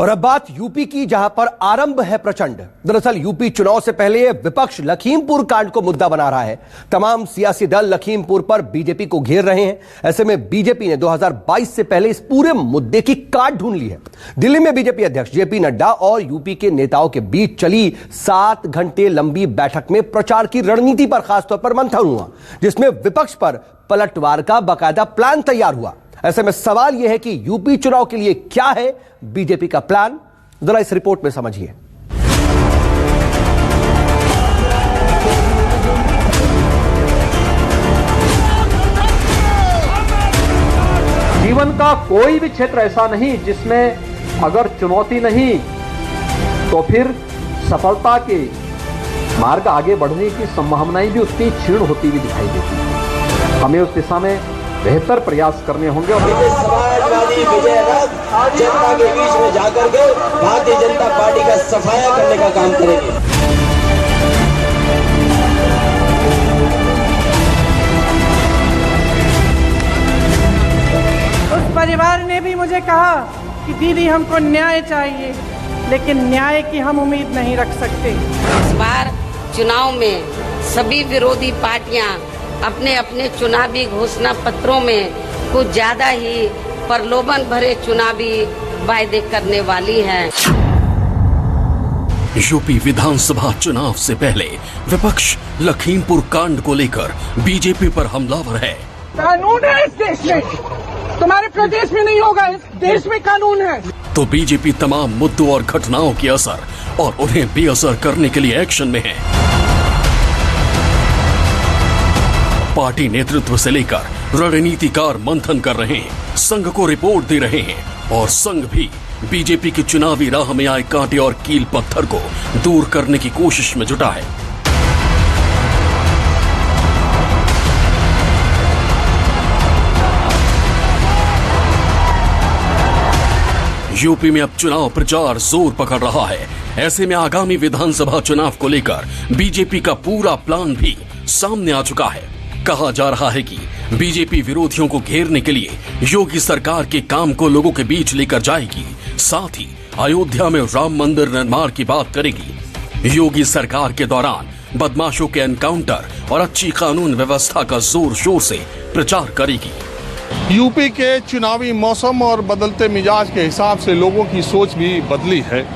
और अब बात यूपी की, जहां पर आरंभ है प्रचंड। दरअसल यूपी चुनाव से पहले विपक्ष लखीमपुर कांड को मुद्दा बना रहा है। तमाम सियासी दल लखीमपुर पर बीजेपी को घेर रहे हैं। ऐसे में बीजेपी ने 2022 से पहले इस पूरे मुद्दे की काट ढूंढ ली है। दिल्ली में बीजेपी अध्यक्ष जेपी नड्डा और यूपी के नेताओं के बीच चली 7 घंटे लंबी बैठक में प्रचार की रणनीति पर खासतौर पर मंथन हुआ, जिसमें विपक्ष पर पलटवार का बाकायदा प्लान तैयार हुआ। ऐसे में सवाल यह है कि यूपी चुनाव के लिए क्या है बीजेपी का प्लान, जरा इस रिपोर्ट में समझिए। जीवन का कोई भी क्षेत्र ऐसा नहीं जिसमें अगर चुनौती नहीं तो फिर सफलता के मार्ग आगे बढ़ने की संभावनाएं भी उतनी क्षीण होती हुई दिखाई देती है। हमें उस दिशा में बेहतर प्रयास करने होंगे और समाजवादी विजय रथ जनता के बीच में जाकर के भारतीय जनता पार्टी का सफाया करने का काम करेंगे। उस परिवार ने भी मुझे कहा कि दीदी हमको न्याय चाहिए, लेकिन न्याय की हम उम्मीद नहीं रख सकते। इस बार चुनाव में सभी विरोधी पार्टियां अपने अपने चुनावी घोषणा पत्रों में कुछ ज्यादा ही प्रलोभन भरे चुनावी वायदे करने वाली हैं। यूपी विधानसभा चुनाव से पहले विपक्ष लखीमपुर कांड को लेकर बीजेपी पर हमलावर है। कानून है इस देश में, तुम्हारे प्रदेश में नहीं होगा, इस देश में कानून है। तो बीजेपी तमाम मुद्दों और घटनाओं के असर और उन्हें बेअसर करने के लिए एक्शन में है। पार्टी नेतृत्व से लेकर रणनीतिकार मंथन कर रहे हैं, संघ को रिपोर्ट दे रहे हैं और संघ भी बीजेपी की चुनावी राह में आए कांटे और कील पत्थर को दूर करने की कोशिश में जुटा है। यूपी में अब चुनाव प्रचार जोर पकड़ रहा है। ऐसे में आगामी विधानसभा चुनाव को लेकर बीजेपी का पूरा प्लान भी सामने आ चुका है। कहा जा रहा है कि बीजेपी विरोधियों को घेरने के लिए योगी सरकार के काम को लोगों के बीच लेकर जाएगी, साथ ही अयोध्या में राम मंदिर निर्माण की बात करेगी। योगी सरकार के दौरान बदमाशों के एनकाउंटर और अच्छी कानून व्यवस्था का जोर शोर से प्रचार करेगी। यूपी के चुनावी मौसम और बदलते मिजाज के हिसाब से लोगों की सोच भी बदली है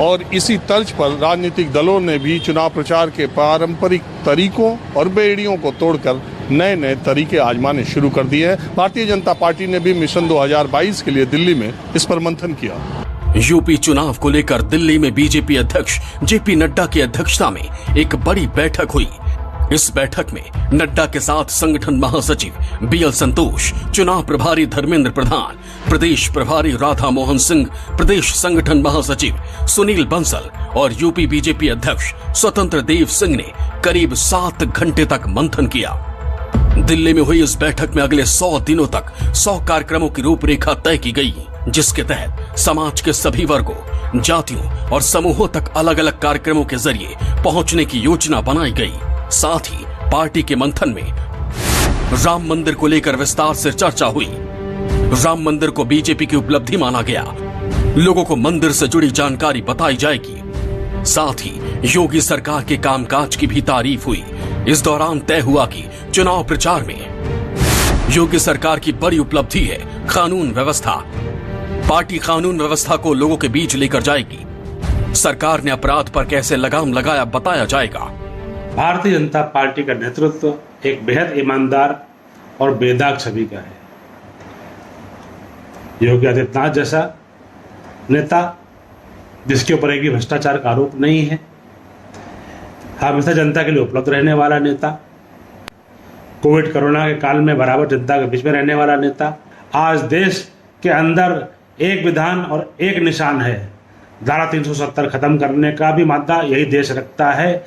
और इसी तर्ज पर राजनीतिक दलों ने भी चुनाव प्रचार के पारंपरिक तरीकों और बेड़ियों को तोड़कर नए नए तरीके आजमाने शुरू कर दिए हैं। भारतीय जनता पार्टी ने भी मिशन 2022 के लिए दिल्ली में इस पर मंथन किया। यूपी चुनाव को लेकर दिल्ली में बीजेपी अध्यक्ष जेपी नड्डा की अध्यक्षता में एक बड़ी बैठक हुई। इस बैठक में नड्डा के साथ संगठन महासचिव बीएल संतोष, चुनाव प्रभारी धर्मेंद्र प्रधान, प्रदेश प्रभारी राधा मोहन सिंह, प्रदेश संगठन महासचिव सुनील बंसल और यूपी बीजेपी अध्यक्ष स्वतंत्र देव सिंह ने करीब 7 घंटे तक मंथन किया। दिल्ली में हुई इस बैठक में अगले 100 दिनों तक 100 कार्यक्रमों की रूपरेखा तय की गई, जिसके तहत समाज के सभी वर्गों, जातियों और समूहों तक अलग अलग कार्यक्रमों के जरिए पहुंचने की योजना बनाई गई। साथ ही पार्टी के मंथन में राम मंदिर को लेकर विस्तार से चर्चा हुई। राम मंदिर को बीजेपी की उपलब्धि माना गया। लोगों को मंदिर से जुड़ी जानकारी बताई जाएगी। साथ ही योगी सरकार के कामकाज की भी तारीफ हुई। इस दौरान तय हुआ कि चुनाव प्रचार में योगी सरकार की बड़ी उपलब्धि है कानून व्यवस्था। पार्टी कानून व्यवस्था को लोगों के बीच लेकर जाएगी। सरकार ने अपराध पर कैसे लगाम लगाया बताया जाएगा। भारतीय जनता पार्टी का नेतृत्व एक बेहद ईमानदार और बेदाग छवि का है। योगी आदित्यनाथ जैसा नेता जिसके ऊपर एक भी भ्रष्टाचार का आरोप नहीं है, हमेशा जनता के लिए उपलब्ध रहने वाला नेता, कोविड कोरोना के काल में बराबर जनता के बीच में रहने वाला नेता। आज देश के अंदर एक विधान और एक निशान है। धारा 370 खत्म करने का भी मादा यही देश रखता है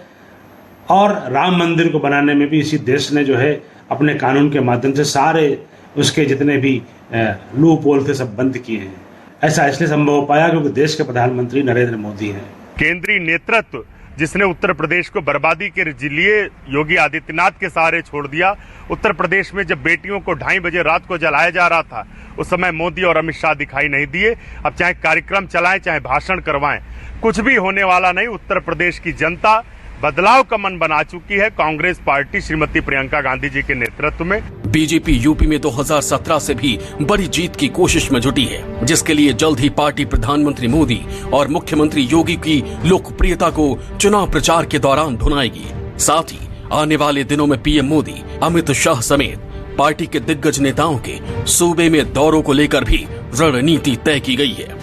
और राम मंदिर को बनाने में भी इसी देश ने जो है अपने कानून के माध्यम से सारे उसके जितने भी लूप होल थे सब बंद किए हैं। ऐसा इसलिए संभव हो पाया क्योंकि देश के प्रधानमंत्री नरेंद्र मोदी हैं। केंद्रीय नेतृत्व जिसने उत्तर प्रदेश को बर्बादी के लिए योगी आदित्यनाथ के सहारे छोड़ दिया। उत्तर प्रदेश में जब बेटियों को 2:30 बजे रात को जलाया जा रहा था, उस समय मोदी और अमित शाह दिखाई नहीं दिए। अब चाहे कार्यक्रम चलाएं, चाहे भाषण करवाएं, कुछ भी होने वाला नहीं। उत्तर प्रदेश की जनता बदलाव का मन बना चुकी है। कांग्रेस पार्टी श्रीमती प्रियंका गांधी जी के नेतृत्व में बीजेपी यूपी में 2017 से भी बड़ी जीत की कोशिश में जुटी है, जिसके लिए जल्द ही पार्टी प्रधानमंत्री मोदी और मुख्यमंत्री योगी की लोकप्रियता को चुनाव प्रचार के दौरान भुनाएगी। साथ ही आने वाले दिनों में पीएम मोदी, अमित शाह समेत पार्टी के दिग्गज नेताओं के सूबे में दौरों को लेकर भी रणनीति तय की गई है।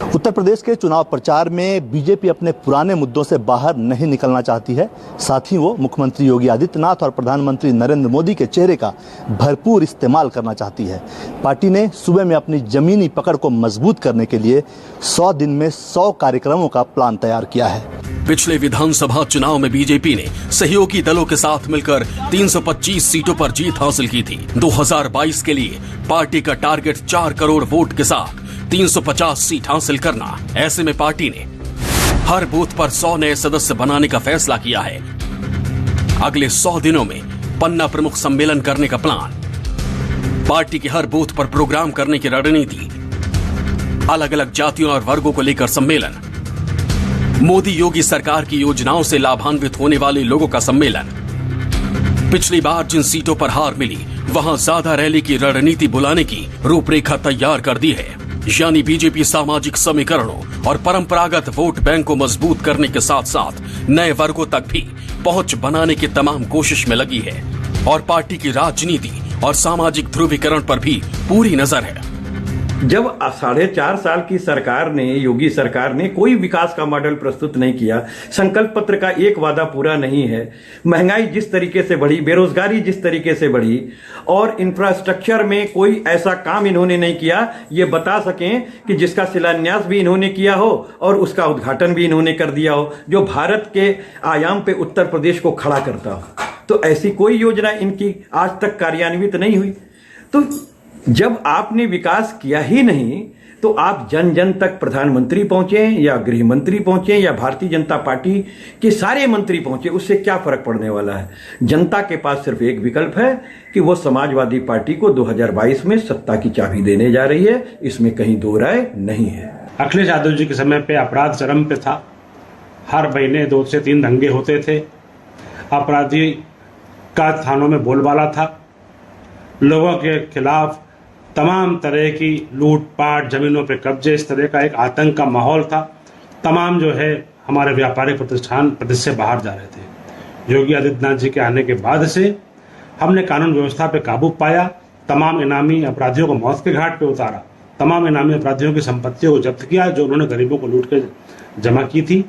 उत्तर प्रदेश के चुनाव प्रचार में बीजेपी अपने पुराने मुद्दों से बाहर नहीं निकलना चाहती है। साथ ही वो मुख्यमंत्री योगी आदित्यनाथ और प्रधानमंत्री नरेंद्र मोदी के चेहरे का भरपूर इस्तेमाल करना चाहती है। पार्टी ने सूबे में अपनी जमीनी पकड़ को मजबूत करने के लिए 100 दिन में 100 कार्यक्रमों का प्लान तैयार किया है। पिछले विधानसभा चुनाव में बीजेपी ने सहयोगी दलों के साथ मिलकर 325 सीटों पर जीत हासिल की थी। 2022 के लिए पार्टी का टारगेट 4 करोड़ वोट के साथ 350 सीट हासिल करना। ऐसे में पार्टी ने हर बूथ पर 100 नए सदस्य बनाने का फैसला किया है। अगले 100 दिनों में पन्ना प्रमुख सम्मेलन करने का प्लान, पार्टी के हर बूथ पर प्रोग्राम करने की रणनीति, अलग अलग जातियों और वर्गों को लेकर सम्मेलन, मोदी योगी सरकार की योजनाओं से लाभान्वित होने वाले लोगों का सम्मेलन, पिछली बार जिन सीटों पर हार मिली वहां ज्यादा रैली की रणनीति बुलाने की रूपरेखा तैयार कर दी है। यानी बीजेपी सामाजिक समीकरणों और परंपरागत वोट बैंक को मजबूत करने के साथ साथ नए वर्गों तक भी पहुंच बनाने की तमाम कोशिश में लगी है और पार्टी की राजनीति और सामाजिक ध्रुवीकरण पर भी पूरी नजर है। जब 4.5 साल की सरकार ने, योगी सरकार ने कोई विकास का मॉडल प्रस्तुत नहीं किया, संकल्प पत्र का एक वादा पूरा नहीं है, महंगाई जिस तरीके से बढ़ी, बेरोजगारी जिस तरीके से बढ़ी और इंफ्रास्ट्रक्चर में कोई ऐसा काम इन्होंने नहीं किया ये बता सकें कि जिसका शिलान्यास भी इन्होंने किया हो और उसका उद्घाटन भी इन्होंने कर दिया हो, जो भारत के आयाम पे उत्तर प्रदेश को खड़ा करता हो। तो ऐसी कोई योजना इनकी आज तक कार्यान्वित नहीं हुई। तो जब आपने विकास किया ही नहीं तो आप जन जन तक प्रधानमंत्री पहुंचे या गृह मंत्री पहुंचे या भारतीय जनता पार्टी के सारे मंत्री पहुंचे, उससे क्या फर्क पड़ने वाला है। जनता के पास सिर्फ एक विकल्प है कि वो समाजवादी पार्टी को 2022 में सत्ता की चाबी देने जा रही है, इसमें कहीं दो राय नहीं है। अखिलेश यादव जी के समय पे अपराध चरम पे था। हर महीने 2 से 3 दंगे होते थे। अपराधी का थानों में बोलबाला था। लोगों के खिलाफ तमाम तरह की लूटपाट, जमीनों पे कब्जे, इस तरह का एक आतंक का माहौल था। तमाम जो है हमारे व्यापारिक प्रतिष्ठान प्रदेश से बाहर जा रहे थे। योगी आदित्यनाथ जी के आने के बाद से हमने कानून व्यवस्था पे काबू पाया, तमाम इनामी अपराधियों को मौत के घाट पे उतारा, तमाम इनामी अपराधियों की संपत्तियों को जब्त किया जो उन्होंने गरीबों को लूट के जमा की थी।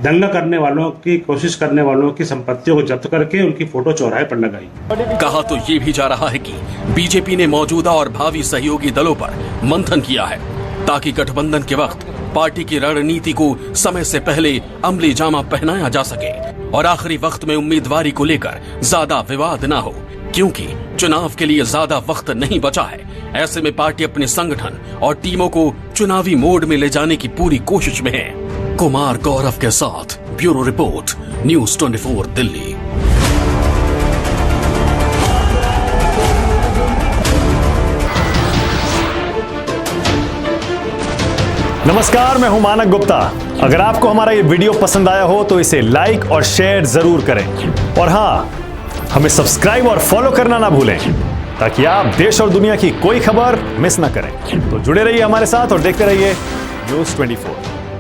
दंगा करने वालों की कोशिश करने वालों की संपत्तियों को जब्त करके उनकी फोटो चौराहे पर लगाई। कहा तो ये भी जा रहा है कि बीजेपी ने मौजूदा और भावी सहयोगी दलों पर मंथन किया है ताकि गठबंधन के वक्त पार्टी की रणनीति को समय से पहले अमली जामा पहनाया जा सके और आखिरी वक्त में उम्मीदवारी को लेकर ज्यादा विवाद न हो, क्योंकि चुनाव के लिए ज्यादा वक्त नहीं बचा है। ऐसे में पार्टी अपने संगठन और टीमों को चुनावी मोड में ले जाने की पूरी कोशिश में है। कुमार गौरव के साथ ब्यूरो रिपोर्ट, न्यूज़ 24 दिल्ली। नमस्कार, मैं हूं मानक गुप्ता। अगर आपको हमारा ये वीडियो पसंद आया हो तो इसे लाइक और शेयर जरूर करें और हां, हमें सब्सक्राइब और फॉलो करना ना भूलें ताकि आप देश और दुनिया की कोई खबर मिस ना करें। तो जुड़े रहिए हमारे साथ और देखते रहिए न्यूज़ 24।